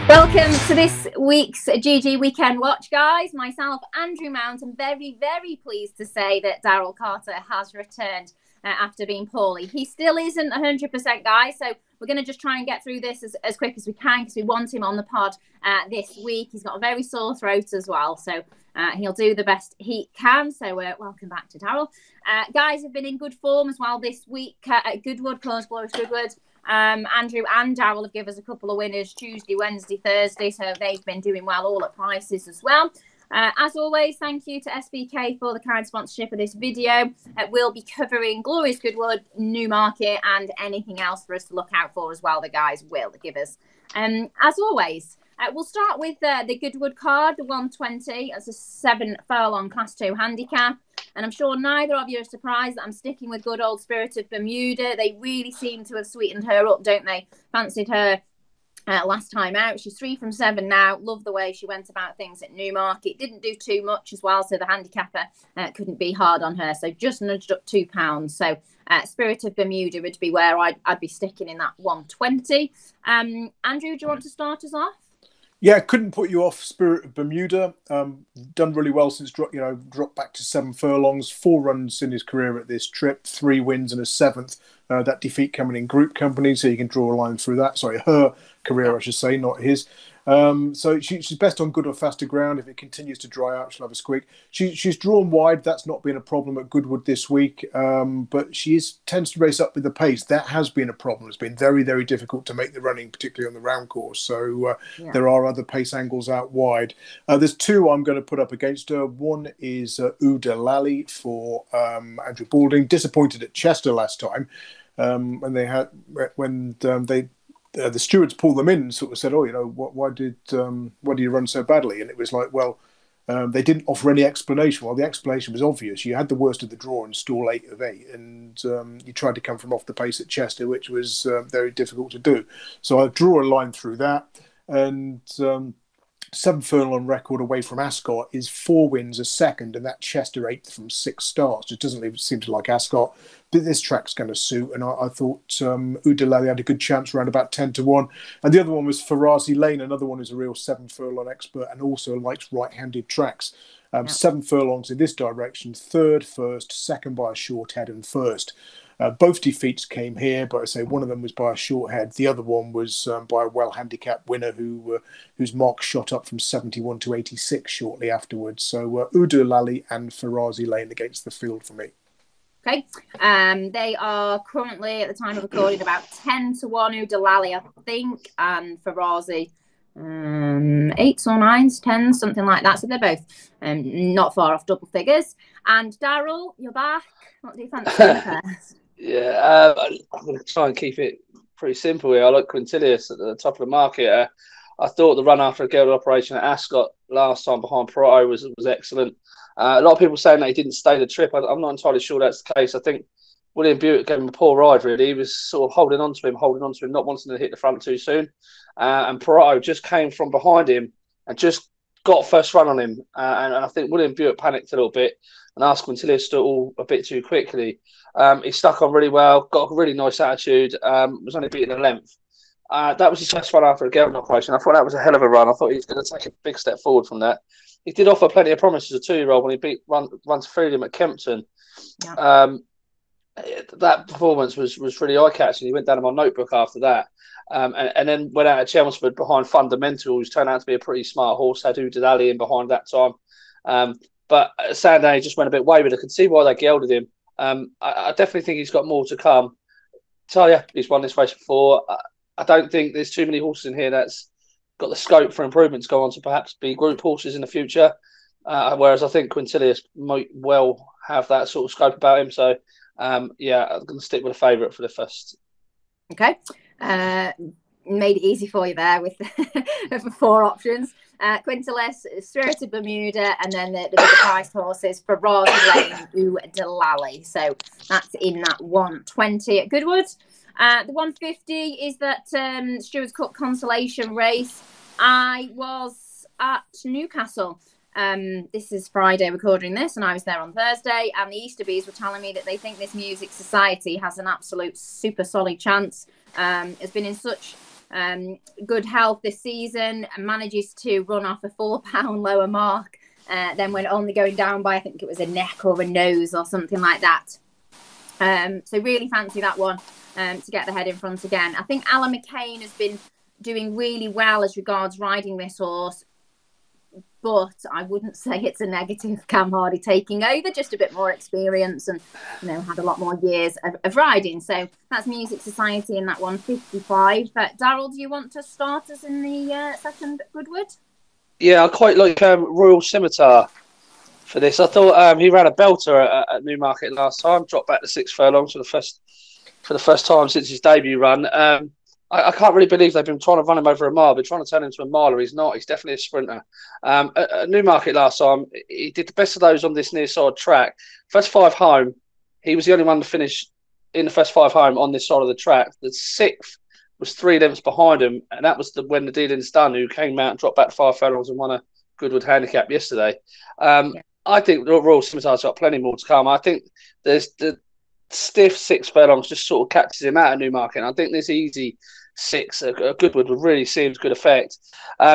Welcome to this week's GG Weekend Watch, guys. Myself, Andrew Mount, and very, very pleased to say that Daryl Carter has returned after being poorly. He still isn't 100%, guys, so we're going to just try and get through this as quick as we can because we want him on the pod this week. He's got a very sore throat as well, so he'll do the best he can. So welcome back to Daryl. Guys have been in good form as well this week at Goodwood, Glorious Goodwood. Andrew and Daryl have given us a couple of winners Tuesday, Wednesday, Thursday, so they've been doing well all at prices as well. As always, thank you to SBK for the kind sponsorship of this video. We'll be covering Glorious Goodwood, Newmarket, and anything else for us to look out for as well. The guys will give us. As always, we'll start with the Goodwood card, the 120 as a 7 furlong Class 2 handicap. And I'm sure neither of you are surprised that I'm sticking with good old Spirit of Bermuda. They really seem to have sweetened her up, don't they? Fancied her last time out. She's 3 from 7 now. Love the way she went about things at Newmarket. Didn't do too much as well, so the handicapper couldn't be hard on her. So just nudged up £2. So Spirit of Bermuda would be where I'd be sticking in that 120. Andrew, do you want to start us off? Yeah, couldn't put you off Spirit of Bermuda. Done really well since dropped back to 7 furlongs, 4 runs in his career at this trip, 3 wins and a 7th. That defeat coming in group company, so you can draw a line through that. Sorry, her career, I should say, not his. So she's best on good or faster ground. If it continues to dry out, she'll have a squeak. She's drawn wide. That's not been a problem at Goodwood this week. But she tends to race up with the pace. That has been a problem. It's been very, very difficult to make the running, particularly on the round course. So there are other pace angles out wide. There's 2 I'm going to put up against her. One is Lally for Andrew Balding. Disappointed at Chester last time. The stewards pulled them in and sort of said, why did you run so badly? And it was like, they didn't offer any explanation. Well, the explanation was obvious. You had the worst of the draw in stall 8 of 8, and you tried to come from off the pace at Chester, which was very difficult to do. So I draw a line through that. And 7 furlong record away from Ascot is 4 wins, a second, and that Chester 8th from 6 starts. It doesn't even seem to like Ascot. But this track's going to suit, and I thought Lally had a good chance around about 10 to 1. And the other one was Farazi Lane, another one who's a real 7 furlong expert and also likes right-handed tracks. 7 furlongs in this direction, 3rd, 1st, 2nd by a short head and 1st. Both defeats came here, but I say one of them was by a short head. The other one was by a well-handicapped winner whose mark shot up from 71 to 86 shortly afterwards. So Lally and Farazi Lane against the field for me. Okay. They are currently, at the time of recording, about 10 to 1 Lally, I think, and Farazi 8s or 9s, 10s, something like that. So they're both not far off double figures. And Daryl, you're back. What do you fancy first? Yeah, I'm going to try and keep it pretty simple here. I like Quintillus at the top of the market. I thought the run after a gelded operation at Ascot last time behind Proto was excellent. A lot of people saying that he didn't stay the trip. I'm not entirely sure that's the case. I think William Buick gave him a poor ride, really. He was sort of holding on to him, not wanting to hit the front too soon. And Proto just came from behind him and just got first run on him. And I think William Buick panicked a little bit and asked Quintillus to all a bit too quickly. He stuck on really well, got a really nice attitude, was only beating a length. That was his first run after a gelded operation. I thought that was a hell of a run. I thought he was going to take a big step forward from that. He did offer plenty of promise as a 2-year-old when he beat Run to Freedom at Kempton. Yeah. That performance was really eye-catching. He went down in my notebook after that. And then went out at Chelmsford behind Fundamentals, turned out to be a pretty smart horse, had Lally in behind that time. But Saturday just went a bit wayward. I can see why they gelded him. I definitely think he's got more to come. Talia, he's won this race before. I don't think there's too many horses in here that's got the scope for improvement to go on to perhaps be group horses in the future. Whereas I think Quintillus might well have that sort of scope about him. So, I'm going to stick with a favourite for the first. Okay. Made it easy for you there with for 4 options. Quintillus, Spirit of Bermuda, and then the bigger priced horses for Farazi Lane, Lally. So that's in that 120 at Goodwood. The 150 is that Stewards Cup consolation race. I was at Newcastle. This is Friday recording this, and I was there on Thursday, and the Easterbees were telling me that they think this Music Society has an absolute super solid chance. It's been in such Good health this season and manages to run off a £4 lower mark. Then when only going down by, I think it was a neck or a nose or something like that. So really fancy that one to get the head in front again. I think Alan McCain has been doing really well as regards riding this horse, but I wouldn't say it's a negative. Cam Hardy taking over, just a bit more experience and, had a lot more years of riding. So that's Music Society in that 155. But Daryl, do you want to start us in the second Goodwood? Yeah, I quite like Royal Scimitar for this. I thought he ran a belter at Newmarket last time, dropped back to 6 furlongs for the first time since his debut run. I can't really believe they've been trying to run him over a mile. They're trying to turn him into a miler. He's not. He's definitely a sprinter. At Newmarket last time, he did the best of those on this near side track. First 5 home, he was the only one to finish in the first 5 home on this side of the track. The 6th was 3 lengths behind him, and that was when the dealing's done, who came out and dropped back 5 furlongs and won a Goodwood handicap yesterday. I think the Royal Scimitar's got plenty more to come. I think there's the stiff 6 furlongs just sort of catches him out of Newmarket. And I think this easy 6 a Goodwood would really see him to good effect.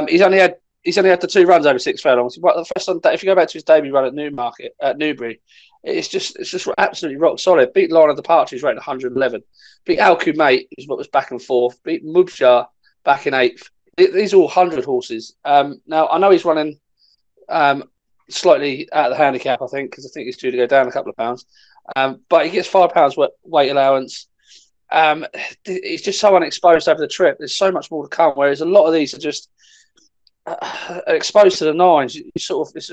He's only had the 2 runs over 6 furlongs. But the first one, if you go back to his debut run at Newmarket at Newbury, it's just absolutely rock solid. Beat Line of Departure, he's rated 111. Beat Alcu Mate, who's what was back and forth. Beat Mubshar back in 8th. These are all 100 horses. Now I know he's running slightly out of the handicap, I think, because I think he's due to go down a couple of pounds. But he gets £5 weight allowance. He's just so unexposed over the trip. There's so much more to come. Whereas a lot of these are just exposed to the nines. You sort of, it's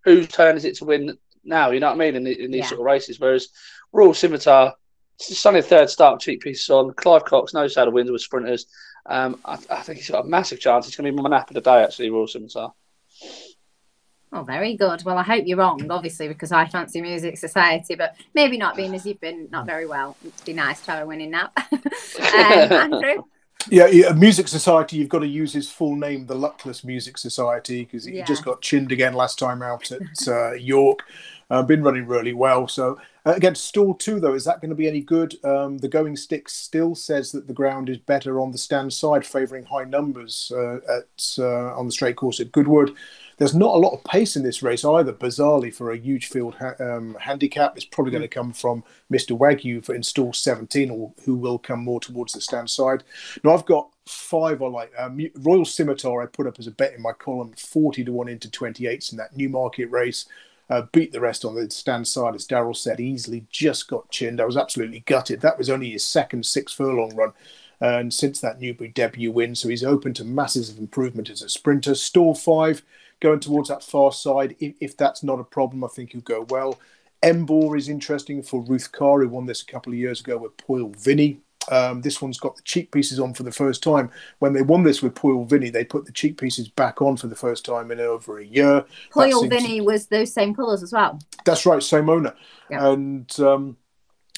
whose turn is it to win now? You know what I mean? In these sort of races. Whereas Royal Scimitar, it's only a 3rd start, cheap pieces on. Clive Cox knows how to win with sprinters. I think he's got a massive chance. He's going to be my nap of the day, actually, Royal Scimitar. Oh, very good. Well, I hope you're wrong, obviously, because I fancy Music Society, but maybe not, being as you've been not very well. It'd be nice to have a winning nap. Andrew? Yeah, Music Society, you've got to use his full name, the Luckless Music Society, because he just got chinned again last time out at York. Been running really well. So, again, stall 2, though, is that going to be any good? The Going Stick still says that the ground is better on the stand side, favouring high numbers on the straight course at Goodwood. There's not a lot of pace in this race either, bizarrely, for a huge field handicap. It's probably going to come from Mr. Wagyu for install 17, or who will come more towards the stand side. Now, I've got 5 I like. Royal Scimitar I put up as a bet in my column, 40 to 1 into 28s in that Newmarket race. Beat the rest on the stand side, as Daryl said, easily, just got chinned. I was absolutely gutted. That was only his second 6 furlong run. And since that Newbury debut win, so he's open to masses of improvement as a sprinter. Stall 5, going towards that far side. If that's not a problem, I think he'll go well. Embor is interesting for Ruth Carr, who won this a couple of years ago with Poyle Vinny. This one's got the cheek pieces on for the first time. When they won this with Poyle Vinny, they put the cheek pieces back on for the first time in over a year. Poyle Vinny was those same colours as well. That's right, same owner. Yeah. And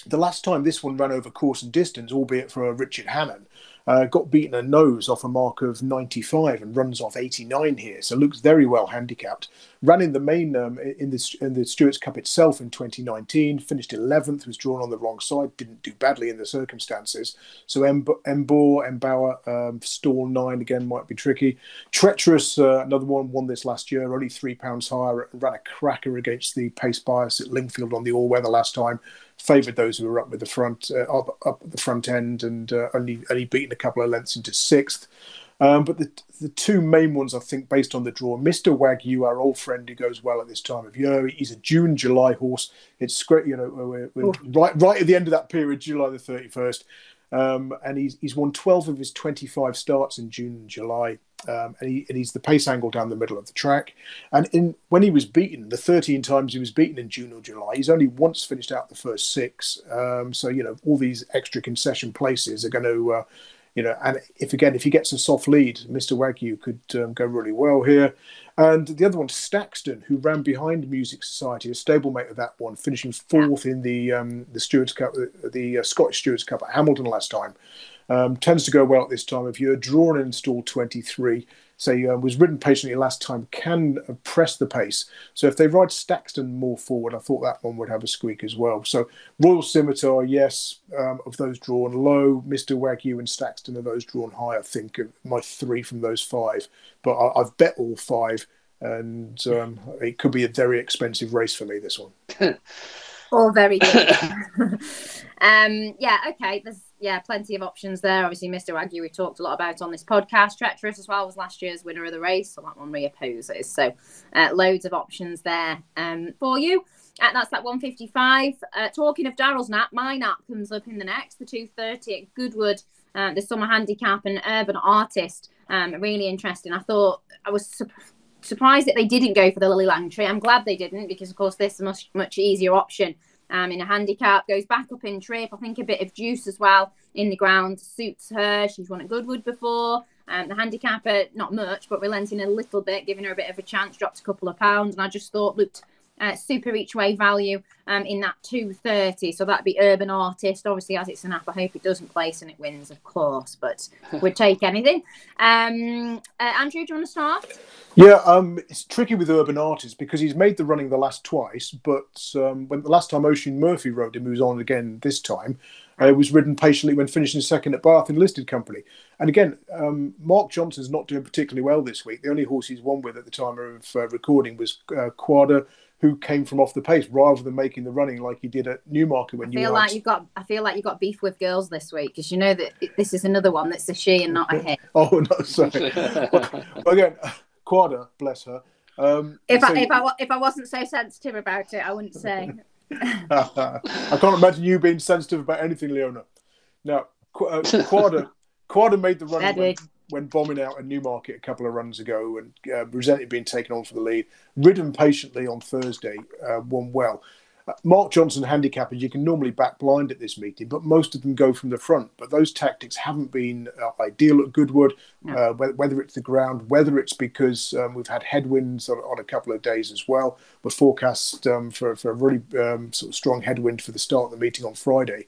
the last time this one ran over course and distance, albeit for Richard Hannon, got beaten a nose off a mark of 95 and runs off 89 here, so looks very well handicapped. Ran in the main in the Stewards Cup itself in 2019, finished 11th, was drawn on the wrong side, didn't do badly in the circumstances. So Embauer, stall 9 again might be tricky. Treacherous, another one, won this last year, only £3 higher, ran a cracker against the pace bias at Lingfield on the all-weather last time. Favoured those who were up with the front, up at the front end, and only beaten a couple of lengths into 6th. But the 2 main ones, I think, based on the draw, Mr. Wagyu, our old friend who goes well at this time of year. He's a June-July horse. It's great, we're right at the end of that period, July the 31st. And he's won 12 of his 25 starts in June and July. And he's the pace angle down the middle of the track. And when he was beaten, the 13 times he was beaten in June or July, he's only once finished out the first 6. So, all these extra concession places are going to, and if he gets a soft lead, Mr. Wagyu could go really well here. And the other one, Staxton, who ran behind Music Society, a stablemate of that one, finishing 4th in the Stewards Cup, the Scottish Stewards Cup at Hamilton last time. Tends to go well at this time of year. Drawn in stall 23. was ridden patiently last time, can press the pace. So if they ride Staxton more forward, I thought that one would have a squeak as well. So Royal Scimitar, yes, of those drawn low. Mr. Wagyu and Staxton are those drawn high. I think my 3 from those 5. But I've bet all 5, and it could be a very expensive race for me, this one. All very good. Yeah, okay. There's plenty of options there. Obviously, Mr. Wagyu we talked a lot about on this podcast. Treacherous as well was last year's winner of the race, so that one reopposes. So loads of options there for you. That's that 155. Talking of Daryl's nap, my nap comes up in the next, the 230 at Goodwood. The summer handicap and urban artist. Really interesting. I thought I was surprised that they didn't go for the Lily Langtry. I'm glad they didn't, because of course this is a much easier option in a handicap. Goes back up in trip. I think a bit of juice as well in the ground suits her. She's won at Goodwood before. The handicapper, not much, but relenting a little bit, giving her a bit of a chance, dropped a couple of pounds, and I just thought looked super each way value in that 230. So that'd be Urban Artist. Obviously, as it's an app, I hope it doesn't place and it wins, of course, but we'd take anything. Andrew, do you want to start? Yeah, it's tricky with Urban Artist because he's made the running the last twice, but when the last time Ocean Murphy rode him, who was on again this time, was ridden patiently when finishing second at Bath in listed company. And again, Mark Johnson's not doing particularly well this week. The only horse he's won with at the time of recording was Quada, who came from off the pace rather than making the running like he did at Newmarket when I feel like you've got beef with girls this week, because you know that this is another one that's a she and not a he. Oh no, sorry. Well, again, Quada, bless her. If I wasn't so sensitive about it, I wouldn't say. I can't imagine you being sensitive about anything, Leonna. Now, Quada made the run when bombing out at Newmarket a couple of runs ago and resented being taken on for the lead. Ridden patiently on Thursday, won well. Mark Johnson handicappers, you can normally back blind at this meeting, but most of them go from the front. But those tactics haven't been ideal at Goodwood, whether it's the ground, whether it's because we've had headwinds on a couple of days as well. We're forecast for a really sort of strong headwind for the start of the meeting on Friday.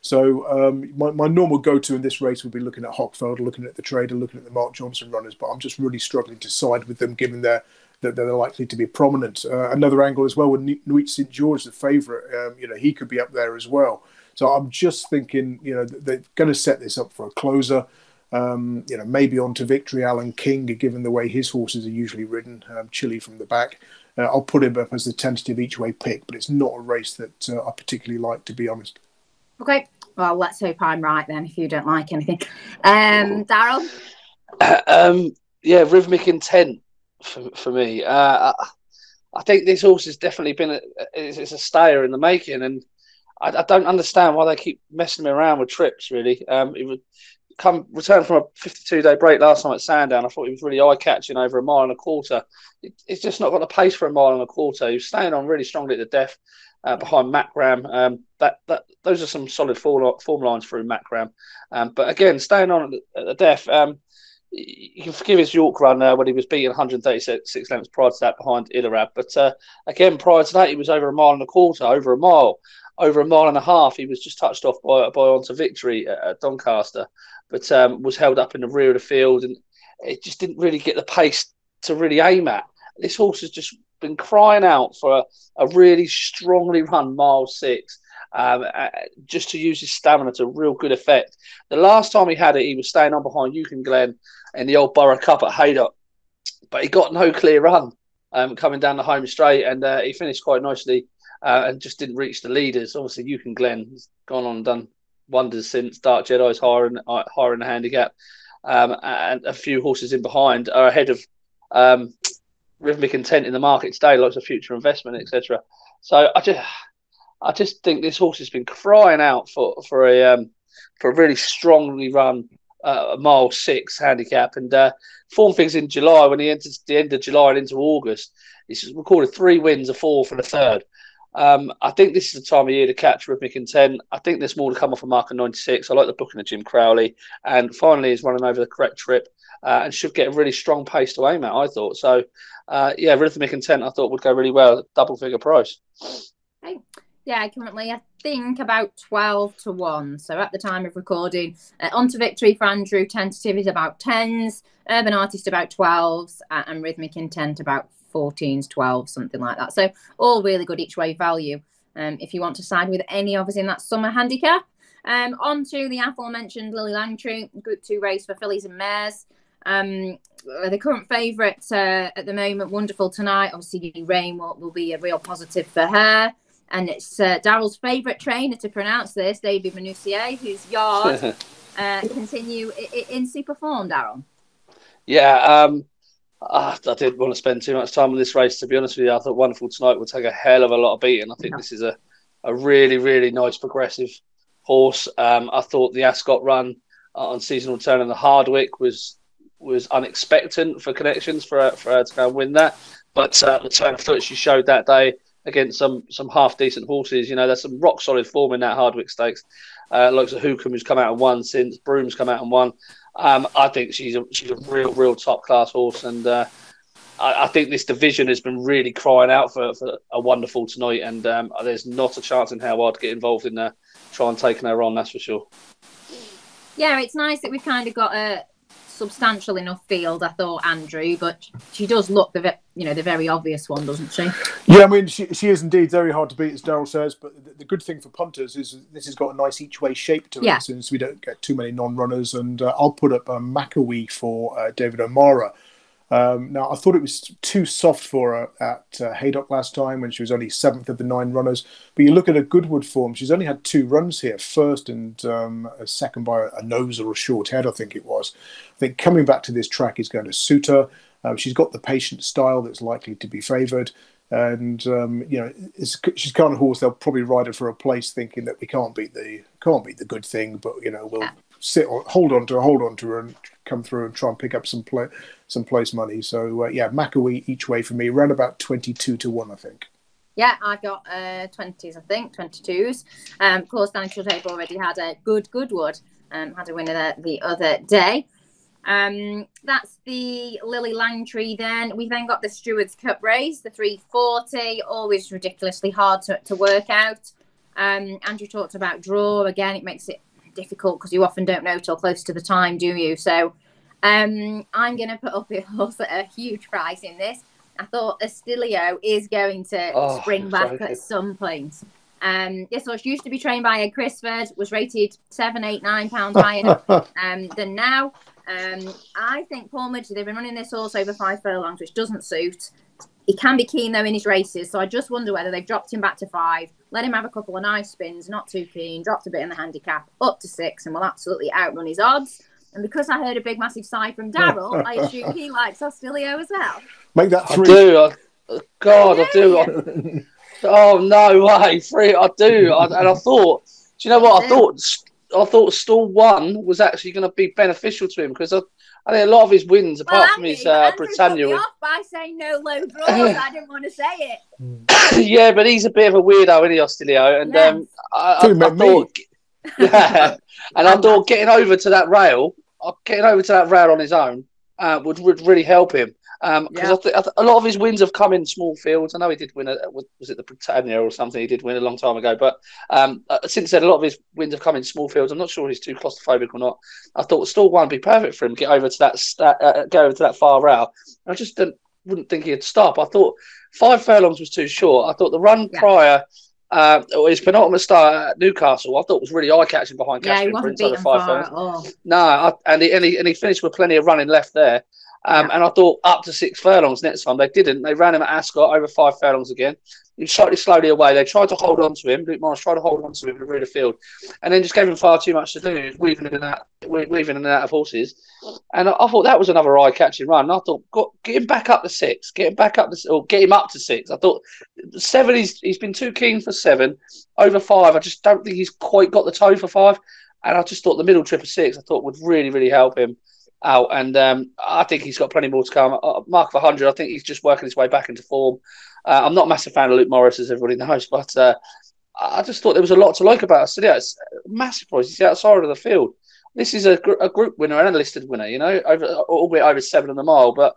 So my normal go-to in this race would be looking at Hockfelder, looking at the Trader, looking at the Mark Johnson runners, but I'm just really struggling to side with them given that they're likely to be prominent. Another angle as well with Nuit St. George, the favourite, he could be up there as well. So I'm just thinking, they're going to set this up for a closer. Maybe on to Victory Alan King, given the way his horses are usually ridden, chilly from the back. I'll put him up as the tentative each way pick, but it's not a race that I particularly like, to be honest. Okay, well, let's hope I'm right then, if you don't like anything. Daryl? Rhythmic Intent for me. I think this horse has definitely been it's a stayer in the making, and I don't understand why they keep messing me around with trips, really. It would return from a 52-day break last time at Sandown. I thought he was really eye-catching over a mile and a quarter. It's just not got the pace for a mile and a quarter. He was staying on really strongly at the death behind Macram. Those are some solid form lines through Macram. But again, staying on at the death, you can forgive his York run when he was beating 136 lengths prior to that behind Ejtilaab. But again, prior to that, he was over a mile and a quarter, over a mile and a half. He was just touched off by On to Victory at Doncaster, but was held up in the rear of the field, and it just didn't really get the pace to really aim at. This horse has just been crying out for a really strongly run mile 6. Just to use his stamina to real good effect. The last time he had it, he was staying on behind Yukon Glen in the old Borough Cup at Haydock, but he got no clear run coming down the home straight, and he finished quite nicely and just didn't reach the leaders. Obviously, Yukon Glen has gone on and done wonders since. Dark Jedi's higher in the handicap, and a few horses in behind are ahead of Rhythmic Intent in the market today, lots of future investment, etc. So I just think this horse has been crying out for a really strongly run mile 6 handicap, and formed things in July when he enters the end of July and into August. He's recorded 3 wins, a 4 for the 3rd. I think this is the time of year to catch Rhythmic Intent. I think there's more to come off a mark of 96. I like the booking of Jim Crowley, and finally he's running over the correct trip and should get a really strong pace to aim at, I thought. So, Rhythmic Intent I thought would go really well at double figure price. Hey. Yeah, currently I think about 12-1. So at the time of recording, On to Victory for Andrew, tentative is about 10s, Urban Artist about 12s, and Rhythmic Intent about 14s, 12s, something like that. So all really good each way value. If you want to side with any of us in that summer handicap. On to the aforementioned Lily Langtry, Group 2 race for fillies and mares. The current favourite at the moment, Wonderful Tonight. Obviously, rain will be a real positive for her. And it's Daryl's favourite trainer to pronounce this, David Manoussier, whose yard continue in super form, Daryl. Yeah, I didn't want to spend too much time on this race, to be honest with you. I thought Wonderful Tonight would take a hell of a lot of beating. I think this is a really, really nice progressive horse. I thought the Ascot run on seasonal turn and the Hardwick was unexpected for connections for her to go and win that. But the turn of foot she showed that day against some half decent horses, there's some rock solid form in that Hardwick Stakes. Looks at Hookham, who's come out and won since. Broom's come out and won. I think she's a real top class horse, and I think this division has been really crying out for a Wonderful Tonight, and there's not a chance in hell I'd get involved in try and taking her on. That's for sure. Yeah, it's nice that we've kind of got a substantial enough field, I thought, Andrew, but she does look the very obvious one, doesn't she? Yeah, I mean, she is indeed very hard to beat, as Daryl says, but the good thing for punters is this has got a nice each-way shape to it, since we don't get too many non-runners, and I'll put up a Makawee for David O'Mara. Now, I thought it was too soft for her at Haydock last time when she was only 7th of the 9 runners. But you look at her Goodwood form, she's only had 2 runs here, first and a second by a nose or a short head, I think it was. I think coming back to this track is going to suit her. She's got the patient style that's likely to be favoured. And, she's the kind of horse they'll probably ride her for a place thinking that we can't beat the good thing, but, we'll hold on to her and come through and try and pick up some place money. So Makawee each way for me, around about 22-1, I think. Yeah, I've got 20s, I think, 22s. Of course, Danny Shudhabe already had a Goodwood, had a winner the other day. That's the Lily Langtry then. We then got the Stewards Cup race, the 340, always ridiculously hard to work out. Andrew talked about draw. Again, it makes it difficult because you often don't know till close to the time, do you? So I'm going to put up a horse at a huge price in this. I thought Ostilio is going to spring back at some point. This horse used to be trained by Ed Crisford, was rated 7, 8, 9 pounds higher than now. I think Paul Mudgee, they've been running this horse over 5 furlongs, which doesn't suit. He can be keen, though, in his races. So I just wonder whether they've dropped him back to 5, let him have a couple of nice spins, not too keen, dropped a bit in the handicap, up to 6, and will absolutely outrun his odds. And because I heard a big, massive sigh from Daryl, I assume he likes Ostilio as well. Make that 3. I do. I do. Oh, no way. 3, I do. And I thought, do you know what? I thought stall 1 was actually going to be beneficial to him because I think a lot of his wins, apart from his Britannia. Put me off by saying no low draws. I didn't want to say it. Yeah, but he's a bit of a weirdo, isn't he, Ostilio? And I thought, and I thought getting over to that rail on his own would really help him. Because a lot of his wins have come in small fields. I know he did win was it the Britannia or something? He did win a long time ago. But since then, a lot of his wins have come in small fields. I'm not sure he's too claustrophobic or not. I thought stall 1 would be perfect for him. Get over to that far rail. I just wouldn't think he'd stop. I thought 5 furlongs was too short. I thought the run prior, his penultimate start at Newcastle, I thought was really eye-catching behind Cashew. Yeah, he wasn't beaten far at all. No, and he finished with plenty of running left there. And I thought up to 6 furlongs next time. They didn't. They ran him at Ascot over 5 furlongs again. He shot it slowly away. They tried to hold on to him. Luke Morris tried to hold on to him in the rear of the field. And then just gave him far too much to do, weaving in and out of horses. And I thought that was another eye-catching run. And I thought, get him back up to 6. Get him up to 6. I thought 7, he's been too keen for 7. Over 5, I just don't think he's quite got the toe for 5. And I just thought the middle trip of 6, I thought would really, really help him out, and I think he's got plenty more to come. Mark of 100, I think he's just working his way back into form. I'm not a massive fan of Luke Morris, as everybody knows, but I just thought there was a lot to like about us. It's a massive price. He's outside of the field. This is a group winner and a listed winner, albeit over 7 on the mile, but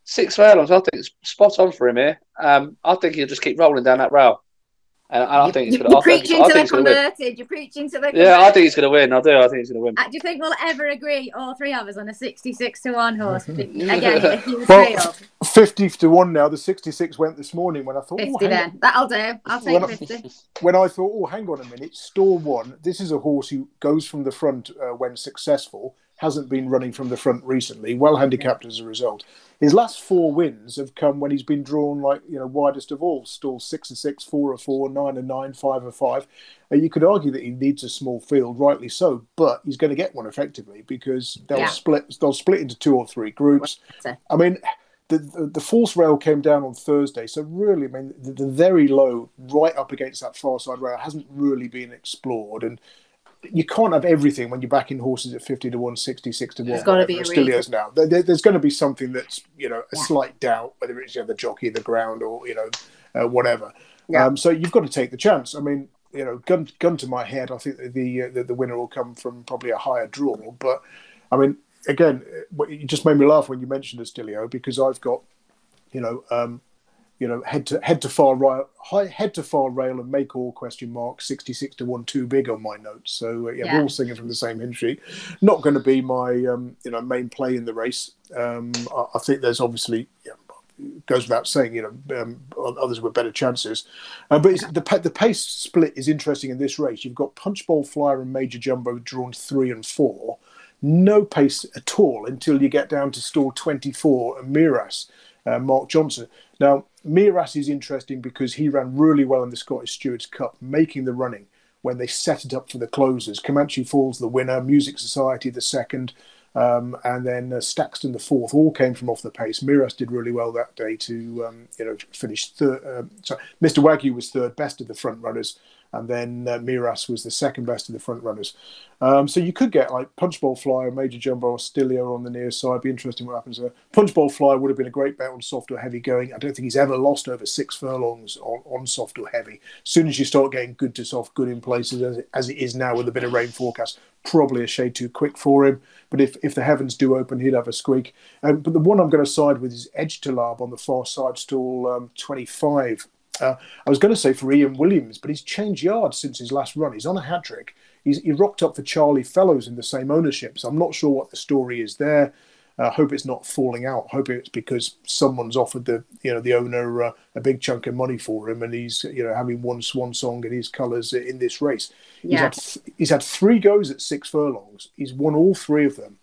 6 furlongs, I think it's spot on for him here. I think he'll just keep rolling down that rail. And I think he's going You're preaching to the converted. You're preaching to the converted. Yeah, I think he's going to win. I do. I think he's going to win. Do you think we'll ever agree, all three of us, on a 66-1 horse? Again, in a huge field. 50-1 now. The 66 went this morning when I thought 50 then. That'll do. I'll take 50. When I thought, oh, hang on a minute, Store One. This is a horse who goes from the front when successful. Hasn't been running from the front recently. Well handicapped as a result. His last 4 wins have come when he's been drawn widest of all. Stall 6-6, 4-4, 9-9, 5-5. You could argue that he needs a small field, rightly so, but he's going to get one effectively because they'll split into 2 or 3 groups. I mean, the force rail came down on Thursday, so really, I mean, the very low, right up against that far side rail hasn't really been explored, and you can't have everything when you're backing horses at 50-1, 66-1. There's got to be a Ostilio's now. There's going to be something that's a slight doubt, whether it's the jockey, the ground, or whatever. Yeah. So you've got to take the chance. I mean, gun to my head, I think the winner will come from probably a higher draw. But I mean, again, you just made me laugh when you mentioned Ostilio because I've got head to far rail and make all ? 66-1 too big on my notes. So we're all singing from the same hymn sheet. Not going to be my main play in the race. I think there's obviously goes without saying others with better chances. But the pace split is interesting in this race. You've got Punchbowl Flyer and Major Jumbo drawn 3 and 4. No pace at all until you get down to stall 24 and Miras. Mark Johnson. Now, Miras is interesting because he ran really well in the Scottish Stewards' Cup, making the running when they set it up for the closers. Comanche Falls, the winner, Music Society, the second, and then Staxton, the fourth, all came from off the pace. Miras did really well that day to finish third. Mr. Wagyu was third, best of the front runners, and then Miras was the second best of the front runners. So you could get like Punchbowl Flyer, Major Jumbo, Ostilio on the near side. Be interesting what happens there. Punchbowl Flyer would have been a great bet on soft or heavy going. I don't think he's ever lost over 6 furlongs on soft or heavy. As soon as you start getting good to soft, good in places as it is now with a bit of rain forecast, probably a shade too quick for him. But if the heavens do open, he'd have a squeak. But the one I'm going to side with is Ejtilaab on the far side, stall 25. I was going to say for Ian Williams, but he's changed yards since his last run. He's on a hat-trick. He rocked up for Charlie Fellows in the same ownership, so I'm not sure what the story is there. I hope it's not falling out. I hope it's because someone's offered the owner a big chunk of money for him, and he's having one swan song in his colours in this race. Yeah. He's had 3 goes at 6 furlongs. He's won all 3 of them,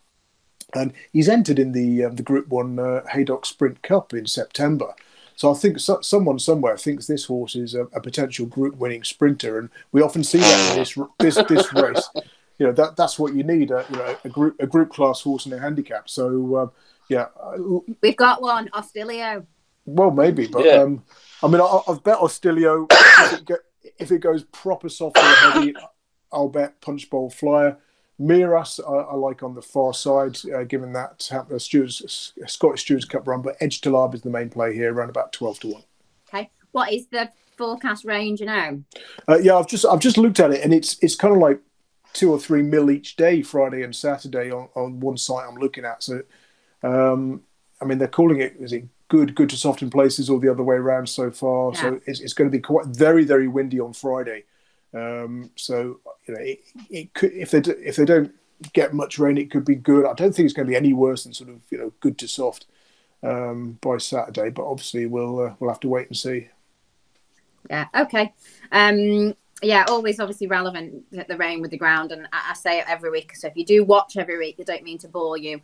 and he's entered in the Group 1 Haydock Sprint Cup in September. So I think someone somewhere thinks this horse is a potential group-winning sprinter, and we often see that in this race. That's what you need, a group class horse in a handicap. So we've got one, Ostilio. Well, maybe, but I've bet Ostilio. If it goes proper soft or heavy, I'll bet Punchbowl Flyer. Miras, I like on the far side, given that Scottish Stewards Cup run, but Ejtilaab is the main play here, around about 12-1. Okay, what is the forecast range now? I've just looked at it, and it's kind of like 2 or 3 mil each day, Friday and Saturday on one site I'm looking at. So, they're calling it, is it good to soft in places, or the other way around so far? Yeah. So it's going to be quite very, very windy on Friday. It could, if they don't get much rain, it could be good. I don't think it's going to be any worse than sort of good to soft by Saturday, but obviously we'll have to wait and see. Yeah. Okay. Always obviously relevant, the rain with the ground, and I say it every week. So if you do watch every week, I don't mean to bore you.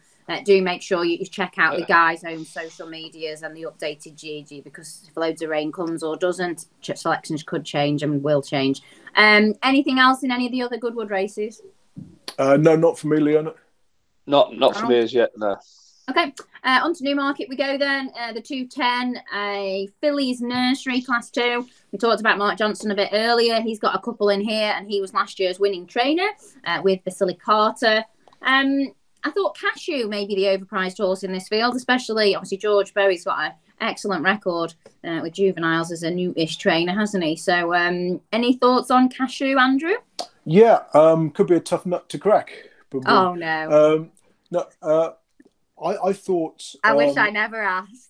Do make sure you check out the guys' own social medias and the updated GG, because if loads of rain comes or doesn't, selections could change and will change. Anything else in any of the other Goodwood races? No, not for me, Leonna. Not for me as yet, no. Okay, on to Newmarket we go then. The 210, a Fillies Nursery Class 2. We talked about Mark Johnson a bit earlier. He's got a couple in here, and he was last year's winning trainer with Daryl Carter. I thought Cashew may be the overpriced horse in this field, especially, obviously, George Bowie's got an excellent record with juveniles as a newish trainer, hasn't he? So any thoughts on Cashew, Andrew? Yeah, could be a tough nut to crack. But oh, no. I thought... I wish I never asked.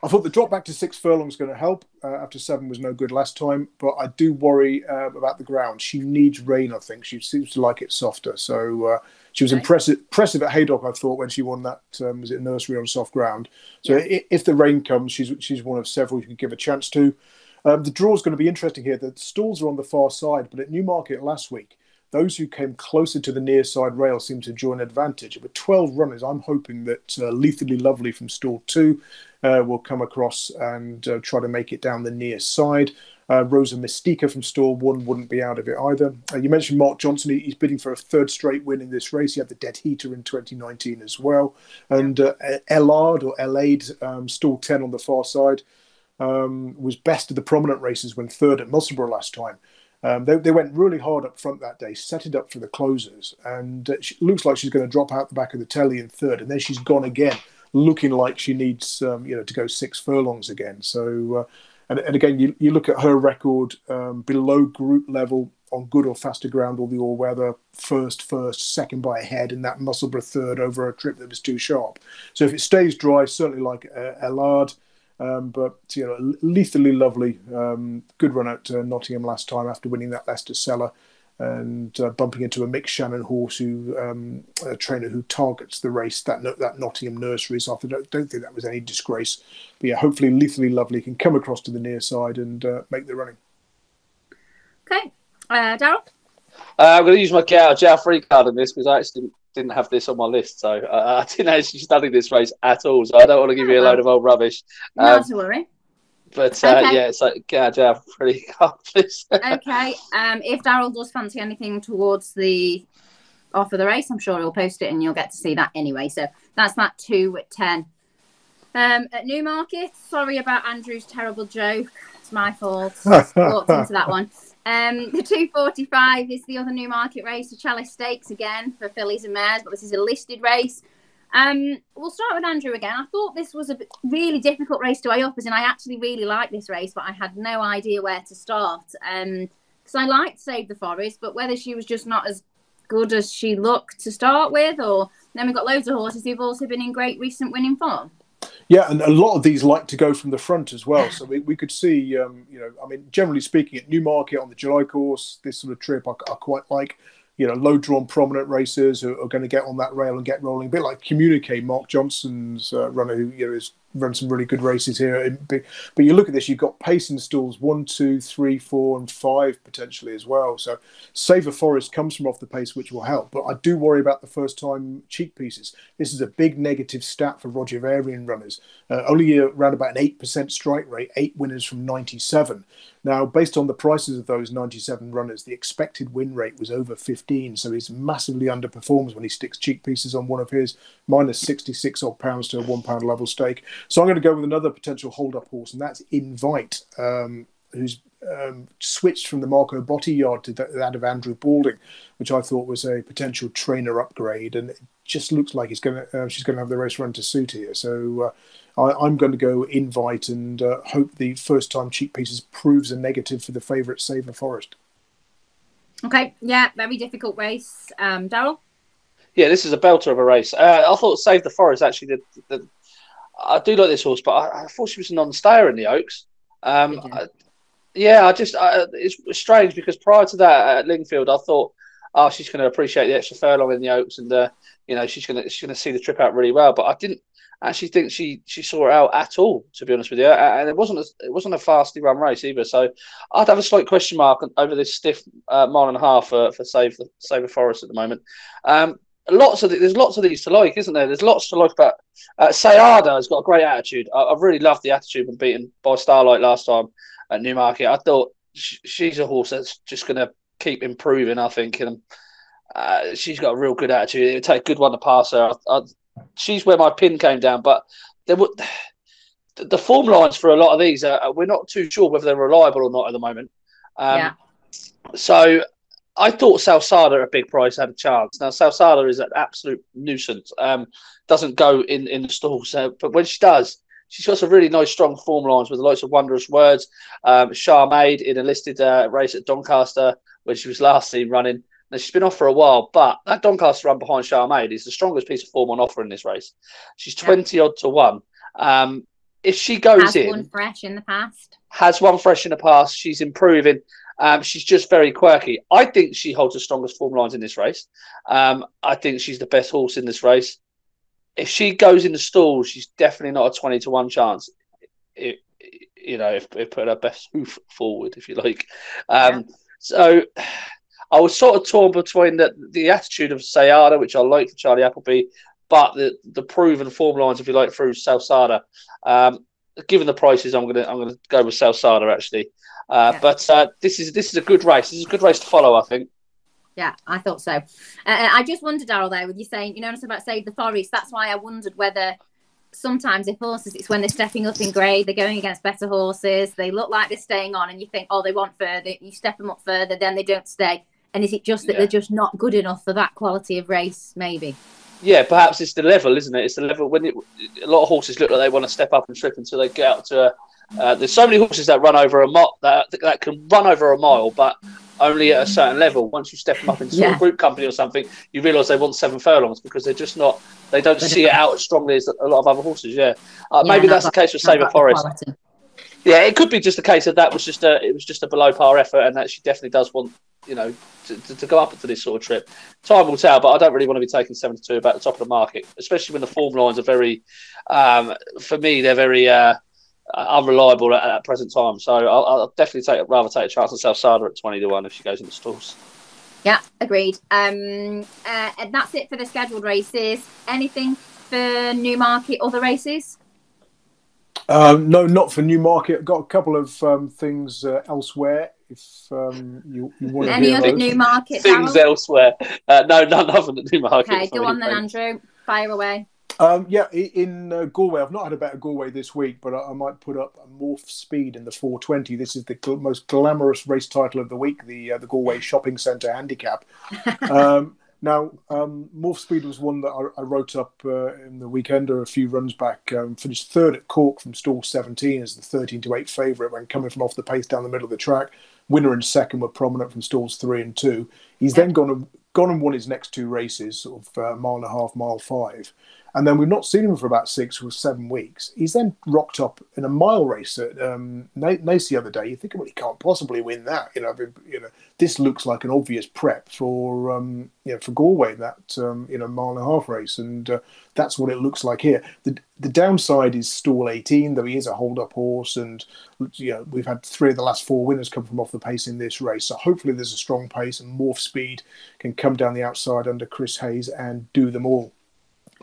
I thought the drop back to 6 furlongs is going to help. After 7 was no good last time, but I do worry about the ground. She needs rain, I think. She seems to like it softer. So she was impressive at Haydock, I thought, when she won that, was it nursery on soft ground. So if the rain comes, she's one of several you can give a chance to. The draw is going to be interesting here. The stalls are on the far side, but at Newmarket last week, those who came closer to the near side rail seemed to enjoy an advantage. With 12 runners, I'm hoping that Lethally Lovely from stall 2 will come across and try to make it down the near side. Rosa Mystica from stall 1 wouldn't be out of it either. You mentioned Mark Johnson. He's bidding for a 3rd straight win in this race. He had the Dead Heater in 2019 as well. And Ellard or Elaide, stall 10 on the far side, was best of the prominent races when 3rd at Musselburgh last time. They went really hard up front that day, set it up for the closers, and it looks like she's going to drop out the back of the telly in 3rd, and then she's gone again, looking like she needs to go 6 furlongs again. So, and again, you look at her record below group level on good or faster ground or the all-weather, first, second by a head in that Musselburgh 3rd over a trip that was too sharp. So if it stays dry, certainly like Ellard. But Lethally Lovely, good run at Nottingham last time after winning that Leicester Cellar and bumping into a Mick Shannon horse, who a trainer who targets the race, that Nottingham nursery. So I don't think that was any disgrace. But yeah, hopefully Lethally Lovely can come across to the near side and make the running. Okay, Daryl. I'm going to use my Gal free card on this because I actually didn't have this on my list, so I didn't actually study this race at all. So I don't want to give you a load of old rubbish. Not to worry. But yeah, it's like Gal free card. Okay. If Daryl does fancy anything towards the off of the race, I'm sure he'll post it and you'll get to see that anyway. So that's that 2 at 10. At Newmarket, sorry about Andrew's terrible joke. It's my fault. Walked into that one. The 2:45 is the other Newmarket race, the Chalice Stakes again for fillies and mares, but this is a listed race. We'll start with Andrew again. I thought this was a really difficult race to weigh up, as in I actually really like this race, but I had no idea where to start. Because I liked Save the Forest, but whether she was just not as good as she looked to start with, or then we've got loads of horses who've also been in great recent winning form. Yeah, and a lot of these like to go from the front as well. So we could see, I mean, generally speaking, at Newmarket on the July course, this sort of trip I quite like. Low drawn prominent racers who are going to get on that rail and get rolling. A bit like Communique, Mark Johnson's runner, who has run some really good races here. But you look at this, you've got pace in stalls 1, 2, 3, 4, and 5 potentially as well. So Save a Forest comes from off the pace, which will help. But I do worry about the first time cheek pieces. This is a big negative stat for Roger Varian runners. Only around about an 8% strike rate, 8 winners from 97. Now, based on the prices of those 97 runners, the expected win rate was over 15. So he's massively underperforms when he sticks cheek pieces on one of his, minus 66 odd pounds to a £1 level stake. So I'm going to go with another potential hold-up horse, and that's Invite, who's switched from the Marco Botti yard to that of Andrew Balding, which I thought was a potential trainer upgrade. And it just looks like she's going to have the race run to suit here. So I'm going to go Invite and hope the first-time cheek pieces proves a negative for the favourite Save the Forest. Okay, yeah, very difficult race. Daryl? Yeah, this is a belter of a race. I thought Save the Forest actually did. I do like this horse, but I thought she was a non-stayer in the Oaks. It's strange because prior to that at Lingfield, I thought, she's going to appreciate the extra furlong in the Oaks, and she's going to see the trip out really well. But I didn't actually think she saw it out at all, to be honest with you. And it wasn't a fastly run race either. So I'd have a slight question mark over this stiff mile and a half for Save the Forest at the moment. There's lots of these to like, isn't there? There's lots to like about. Sayada has got a great attitude. I've really loved the attitude when beaten by Starlight last time at Newmarket. I thought she's a horse that's just going to keep improving, I think. And she's got a real good attitude. It would take a good one to pass her. She's where my pin came down. But the form lines for a lot of these, we're not too sure whether they're reliable or not at the moment. So I thought Salsada at a big price had a chance. Now, Salsada is an absolute nuisance. Doesn't go in the stalls. But when she does, she's got some really nice, strong form lines with the likes of Wondrous Words. Charmaid in a listed race at Doncaster when she was last seen running. Now, she's been off for a while, but that Doncaster run behind Charmaid is the strongest piece of form on offer in this race. She's 20 odd to 1. if she goes Has one fresh in the past. Has one fresh in the past. She's improving. She's just very quirky. I think she holds the strongest form lines in this race. I think she's the best horse in this race. If she goes in the stall, she's definitely not a 20-1 chance. If put her best hoof forward, if you like. So I was sort of torn between the attitude of Sayada, which I like for Charlie Appleby, but the proven form lines, if you like, through Salsada. Given the prices, I'm gonna go with Salsada actually. But this is a good race. This is a good race to follow, I think. Yeah, I thought so. I just wondered, Daryl, there with you saying, about Save the Forest. That's why I wondered whether sometimes if horses, it's when they're stepping up in grade, they're going against better horses, they look like they're staying on, and you think, oh, they want further. You step them up further, then they don't stay. And is it just that they're just not good enough for that quality of race? Maybe. Yeah, perhaps it's the level, isn't it? It's the level when a lot of horses look like they want to step up and trip until they get out to there's so many horses that run over a mile that can run over a mile, but only at a certain level. Once you step them up into a group company or something, you realise they want 7 furlongs because they're just not. They don't see it out as strongly as a lot of other horses. Maybe that's the case with Sabre Forest. Yeah, it could be just a case of that was just a below par effort, and that she definitely does want to go up into this sort of trip. Time will tell, but I don't really want to be taking 72 about the top of the market, especially when the form lines are very, for me, they're very unreliable at present time. So I'll definitely rather take a chance on Salsada at 20-1 if she goes into stalls. Yeah, agreed. And that's it for the scheduled races. Anything for Newmarket, other races? No, not for Newmarket. I've got a couple of things elsewhere. If you want to any hear other those. Newmarket things elsewhere. No, nothing at Newmarket. Okay, go on then, Andrew. Fire away. In Galway, I've not had a better Galway this week, but I might put up a Morph Speed in the 420. This is the most glamorous race title of the week, the Galway Shopping Centre Handicap. Now, Morph Speed was one that I wrote up in the weekend or a few runs back. Finished third at Cork from stall 17 as the 13-8 favourite when coming from off the pace down the middle of the track. Winner and second were prominent from stalls 3 and 2. He's then gone and won his next 2 races, sort of mile and a half, mile 5. And then we've not seen him for about 6 or 7 weeks. He's then rocked up in a mile race at Naas the other day. You think, well, he can't possibly win that. This looks like an obvious prep for Galway, that mile and a half race, and that's what it looks like here. The downside is stall 18, though he is a hold-up horse, and we've had 3 of the last 4 winners come from off the pace in this race. So hopefully there's a strong pace, and Morph Speed can come down the outside under Chris Hayes and do them all.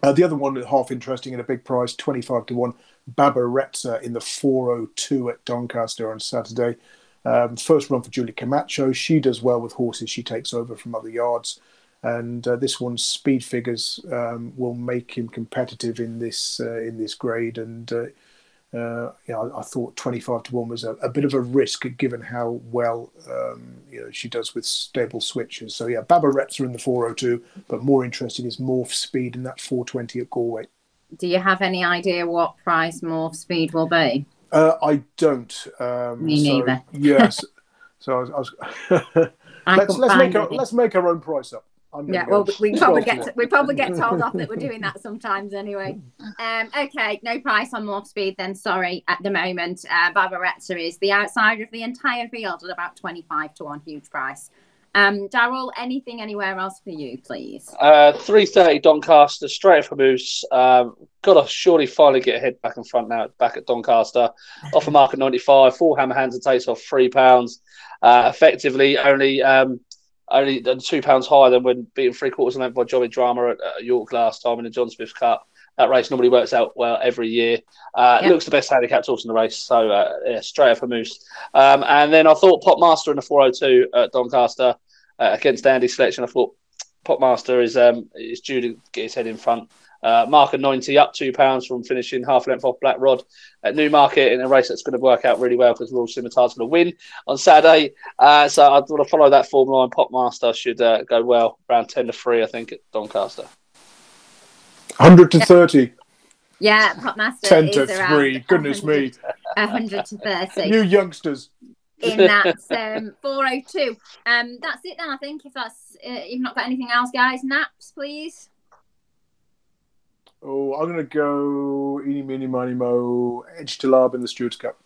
The other one, half interesting at a big price, 25-1, Baba Reza in the 402 at Doncaster on Saturday. First run for Julie Camacho. She does well with horses she takes over from other yards. And this one's speed figures will make him competitive in this grade. And I thought 25-1 was a bit of a risk given how well she does with stable switches. So Baba Reza in the 402, but more interesting is Morph Speed in that 420 at Galway. Do you have any idea what price Morph Speed will be? I don't. Me neither. Yes. So let's make our own price up. We probably get told off that we're doing that sometimes anyway. Okay, no price on Morph Speed then. Sorry, at the moment, Baba Reza is the outsider of the entire field at about 25-1, huge price. Daryl, anything anywhere else for you, please? 3:30 Doncaster, Strait of Hormuz. Got to surely finally get a head back in front now, back at Doncaster. Off a mark at 95, 4 hammer hands and takes off £3. Effectively only £2 higher than when beating 3/4 length by Jolly Drama at York last time in the John Smith Cup. That race normally works out well every year. Looks the best handicapped horse in the race. So, Strait of Hormuz. And then I thought Popmaster in the 402 at Doncaster against Andy's selection. I thought Popmaster is due to get his head in front. Mark at 90, up £2 from finishing half length off Black Rod at Newmarket in a race that's going to work out really well because Royal Scimitar's going to win on Saturday. So I want to follow that form line. Popmaster should go well, around 10-3, I think, at Doncaster. 100-30. Yeah, Popmaster 10-3. Goodness me. 100-30. You youngsters. In that 402. That's it then, I think. If you've not got anything else, guys. Naps, please. Oh, I'm going to go Eeny, Meeny, Miny, Mo, Ejtilaab in the Stewards Cup.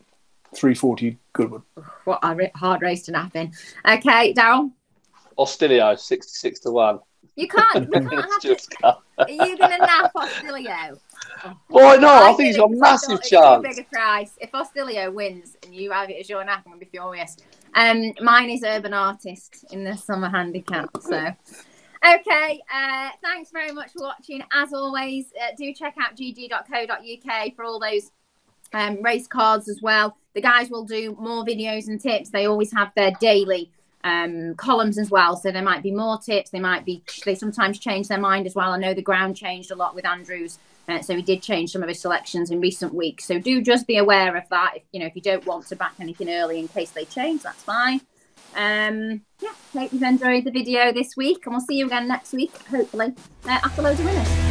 340 Goodwood. What a hard race to nap in. Okay, Daryl? Ostilio, 66-1. You can't have it. Are you going to nap Ostilio? Oh. Why not? I think he's got a massive chance. It's too big a price. If Ostilio wins and you have it as your nap, I'm going to be furious. Mine is Urban Artist in the summer handicap. So, okay. Thanks very much for watching. As always, do check out GG.CO.UK for all those race cards as well. The guys will do more videos and tips. They always have their daily columns as well, so there might be more tips. They sometimes change their mind as well. I know the ground changed a lot with Andrews, so he did change some of his selections in recent weeks, so do just be aware of that. If you don't want to back anything early in case they change, that's fine. Hope you've enjoyed the video this week, and we'll see you again next week, hopefully after loads of winners.